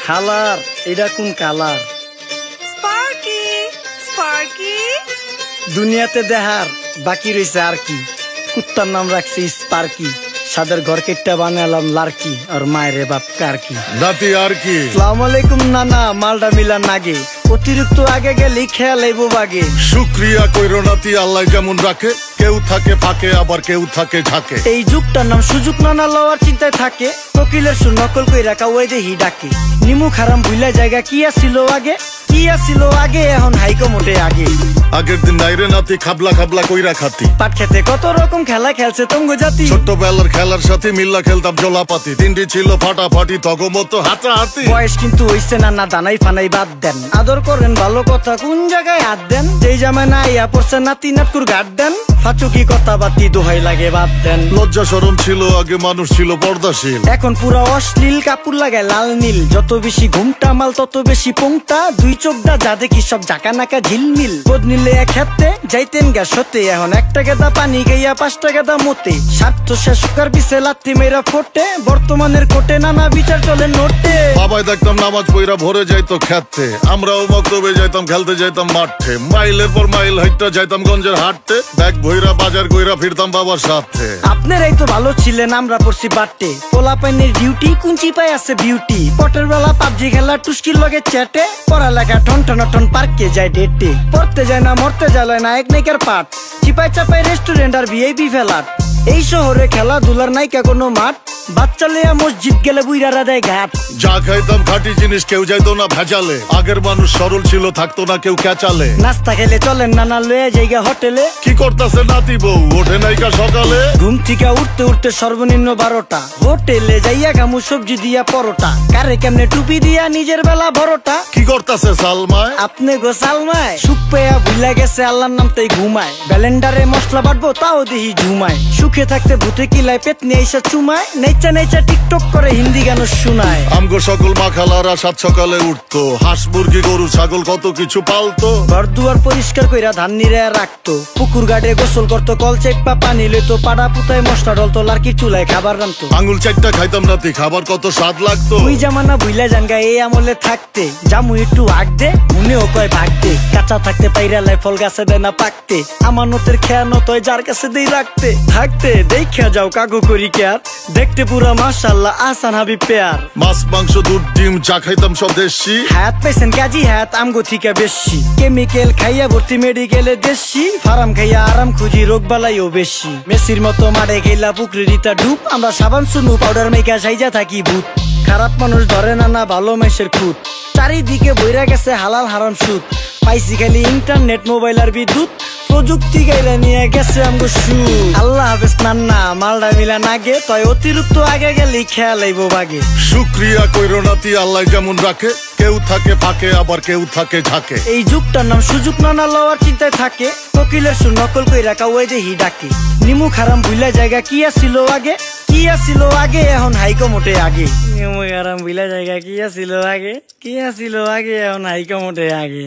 হালার এটা কোন কালার? স্পার্কি স্পার্কি দুনিয়াতে দেহার বাকি রয়েছে আর কি। কুত্তার নাম রাখছি স্পার্কি, সাদের ঘর কেটটা বানালাম লার্কি, আর মায়ের বাপ কারকি নাতি আর কি। আসসালামু আলাইকুম নানা, মালডা মিলা নাগে, অতিরিক্ত আগে গেলে খেয়াল আইবো বাগে। শুক্রিয়া কইরো নাতি, আল্লাহ যেমন রাখে, কেউ থাকে ফাঁকে আবার কেউ থাকে ঝাঁকে। এই যুগটার নাম সুযোগ নানা লওয়ার চিন্তায় থাকে, কোকিলের সুর নকল কই রাখা ওই দেহি ডাকে। নিমু খারাম ভুলা জায়গা কি আসিল আগে, কি আসিল আগে, এখন হাইকো মোটে আগে। আগের দিন নাইরে নাতি খাবলা খাবলা কইরা খাতি, পাট খেতে কত রকম খেলা খেলছে তঙ্গ জাতি। ছোট্টবেলার খেলার সাথে মিল্লা খেলতাম জলাপাতি, তিনটি ছিল ফাটাফাটি তগমতো হাতাহাতি। বয়স কিন্তু হইছে না দানাই ফানাই বাদ দেন, আদর করেন ভালো কথা কোন জায়গায় হাত দেন। যেই জামায় না ইয়া পড়ছে নাতি নাটকুর গাট দেন, ফাচুকি কথা বাতি দোহাই লাগে বাদ দেন। লজ্জা শরম ছিল আগে, মানুষ ছিল পর্দাশীল, এখন পুরো অশ্লীল, কাপড় লাগায় লাল নীল। যত বেশি ঘুমটা মাল তত বেশি পোংটা, দুই চোখটা যা দেখি সব জাকা নাকা ঝিলমিল। বোধ নিলে এক হাতে যাইতেন গা সতে, এখন একটা গেদা পানি গাইয়া 5টা গেদা মতে। স্বার্থ শেষ কার পিছে লাথি মেয়েরা ফোটে, বর্তমানের কোটে নানা বিচার চলে নোটে। বাবাই দেখতাম নামাজ পইরা ভরে যাইতো খেতে, আমরাও মক্তবে যাইতাম, খেলতে যাইতাম মাঠে। মাইলের পর মাইল হাইটটা যাইতাম গঞ্জের হাটতে, ব্যাগ ভইরা বাজার কইরা ফিরতাম বাবার সাথে। আপনারাই তো ভালো ছিলেন, আমরা পড়ছি বাটে। পোলা পাইনের ডিউটি কুঞ্চি পাই আছে বিউটি, পটের বেলা পাবজি খেলা টুস্কির লগে চ্যাটে। পড়ালেখা টন টন পার্কে যায় ডেটে, পড়তে যায় না মরতে যায় নায়ক নায়িকার পাঠ। চিপাই চাপাই রেস্টুরেন্ট আর ভিআইপি ফেলাট, এই শহরে খেলাধুলার নাইকা কোনো মাঠ। বাচ্চা লেয়া মসজিদ গেলে বুইরারা দেয় ঘাট। যা খাইতাম খাঁটি জিনিস, কেউ যাইতো না ভেজালে। আগের মানুষ সরল ছিল, থাকতো না কেউ ক্যাচালে। নাস্তা খেলে চলেন নানা লয়ে জায়গা হোটেলে, কি করতেছে নাতি বউ ওঠে নাইকা সকালে। ঘুম থেকে উঠতে উঠতে সর্বনিম্ন 12টা, হোটেলে যাইয়া গামু সবজি দিয়া পরোটা। কারে কেমনে টুপি দিয়া নিজের বেলা বড়টা, কি করতেছে সালমায় আপনি গো সালমায়। সুখ পেয়া ভুলা গেছে আল্লাহর নাম তাই ঘুমায়, ব্যালেন্ডারে মশলা বাটবো তাও দেহি ঝুমায়। সুখে থাকতে ভূতে কিলায় পেট নিয়ে এসে চুমায়, নেচা নেচা টিকটক করে হিন্দি গান শোনায়। আমগো সকল মাখালারা সাত সকালে উঠতো, হাঁস মুরগি গরু ছাগল কত কিছু পালতো। ঘর দুয়ার পরিষ্কার কইরা ধান নিরে রাখতো, পুকুর ঘাটে গোসল করতো, কল চেপা পানি লইতো। পাড়া পুতায় মশলা ডলতো, লার্কি চুলায় খাবার রান্তো। আঙুল চারটা খাইতাম নাতি, খাবার কত স্বাদ লাগতো। ওই জামানা ভুইলা জানগা এই আমলে থাকতে, জামু একটু আগ দে মনেও কয় ভাগ দে। কাঁচা থাকতে পাইরালায় ফল গাছে দেয় না পাকতে, আমানতের খেয়ানত হয় যার কাছে দেই রাখতে। থাকতে দেখা যাও কাগু করি কেয়ার, দেখতে পুরা মাশাআল্লাহ আসান হাবি পেয়ার। মাছ মাংস দুধ ডিম যা খাইতাম সব দেশি, হাত পেছেন কাজী হাত আমগো থিকা বেশি। কেমিক্যাল খাইয়া ভর্তি মেডিকেলে দেশি, ফার্ম খাইয়া আরাম খুঁজি রোগ বালাইও বেশি। মেসির মতো মারে গেলা পুকুরে রিতা ডুব, আমরা সাবান সুনু পাউডার মেকা সাইজা থাকি ভূত। খারাপ মানুষ ধরে না ভালো মেসের খুঁত, চারিদিকে বইরা গেছে হালাল হারাম সুদ। পাইছি খালি ইন্টারনেট মোবাইল আর বিদ্যুৎ, প্রযুক্তি গাইলা নিয়ে গেছে আমগো সুদ। আল্লাহ হাফেজ নান্না, মালডা মিলা নাগে, তয় অতিরিক্ত আগে গেলে খেয়াল আইবো বাগে। শুক্রিয়া কইরো নাতি, আল্লাহ যেমন রাখে, কেউ থাকে ফাঁকে আবার কেউ থাকে ঝাঁকে। এই যুগটার নাম সুযোগ নানা লওয়ার চিন্তায় থাকে, কোকিলের সুর নকল কই রাখা ওই দেহি ডাকে। নিমু খারাম ভুলা জায়গা কি আসিল আগে, কি আসিল আগে, এখন হাইকো মোটে আগে। নিমু খারাম ভুলা জায়গা কি আসিল আগে, কি আসিল আগে, এখন হাইকো মোটে আগে।